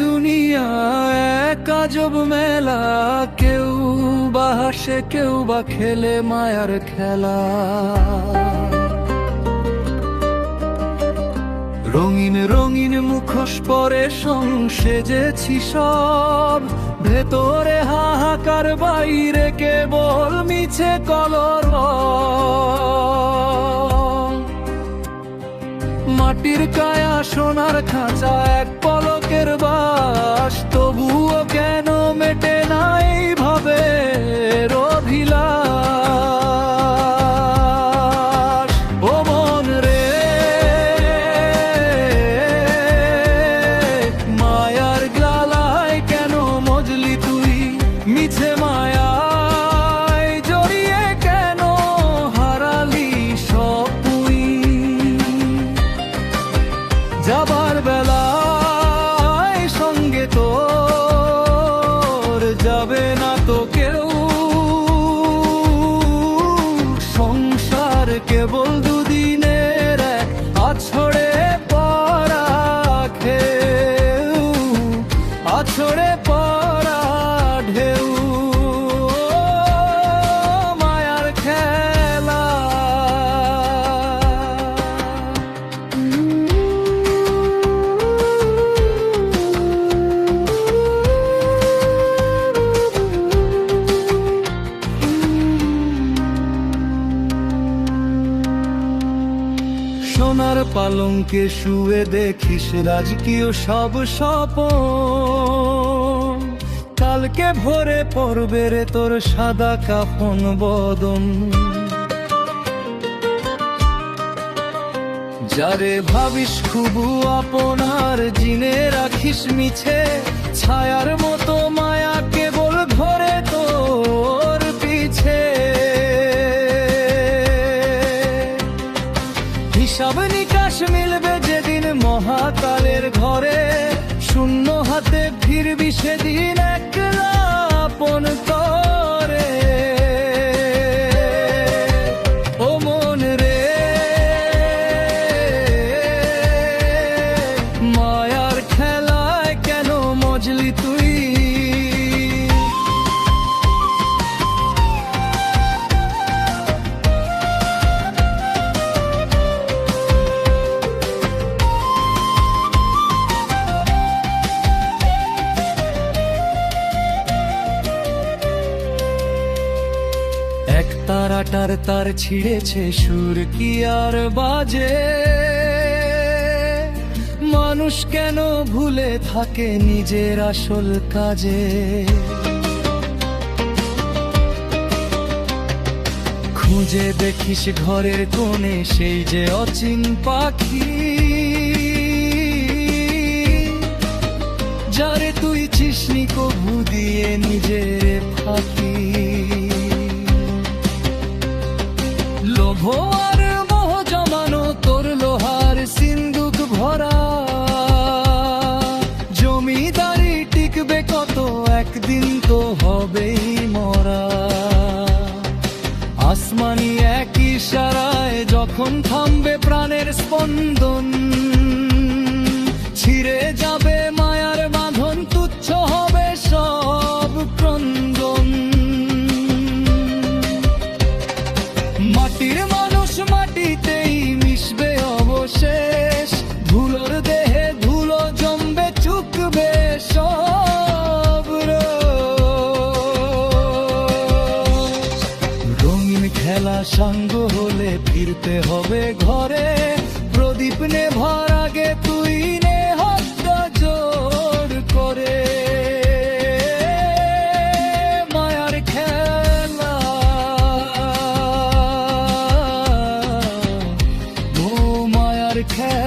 দুনিয়া এক আজব মেলা, কেউ বা হাসে কেউ বা খেলে মায়ার খেলা। রঙিন রঙিন মুখোশ পরে সেজেছি সব, ভেতরে হাহাকার বাইরে কেবল মিছে কলরব। মাটির কায়া সোনার খাঁচা এক পলকের বাস, তবুও কেন মেটে না এইভাবে অভিলাষ। ও মন রে, মায়ার গ্লালায় কেন মজলি তুই, মিছে মায়ায় জড়িয়ে কেন হারালি সব তুই। যাবার বেলায় সঙ্গে তোর যাবে না তো কেউ, সংসার কেবল দুদিনের এক আছড়ে পড়া খেউ, আছড়ে পড়া ঢেউ। মায়ার খেলা। সোনার পালঙ্কে শুয়ে দেখিস রাজকীয় সব স্বপন, কালকে ভোরে পড়বে রে তোর সাদা কাফন বদন। যারে ভাবিস খুবু আপনার জিনে রাখিস মিছে, ছায়ার মতো মায়া কেবল ঘরে তোর পিছে। হিসাব নিকাশ মিলবে যেদিন মহাকালের ঘরে, শূন্য হাতে ফিরবি সেদিন একলা আপন করে। ও মন রে, মায়ার খেলায় কেন মজলি তুই। এক তারাটার তার ছিঁড়েছে সুর কি আর বাজে, মানুষ কেন ভুলে থাকে নিজের আসল কাজে। খুঁজে দেখিস ঘরের কোণে সেই যে অচিন পাখি, যারে তুই চিসনি কভু দিয়ে নিজের ফাঁকি। লোভ আর মোহ জমানো তোর লোহার সিন্দুক ভরা, জমিদারি টিকবে কত একদিন তো হবেই মরা। আসমানি এক ইশারায় যখন থামবে প্রাণের স্পন্দন, ছিঁড়ে যাবে মায়ার বাঁধন, তুচ্ছ হবে সব ক্রন্দন। মাটির মানুষ মাটিতেই মিশবে অবশেষ, ধুলোর দেহে ধুলো জমবে চুকবে সব রোজ। রঙিন খেলা সাঙ্গ হলে ফিরতে হবে ঘরে, প্রদীপ নেভার আগে তুই নে হাতটা জোর করে। মায়ার খেলা, ও মায়ার খেলা।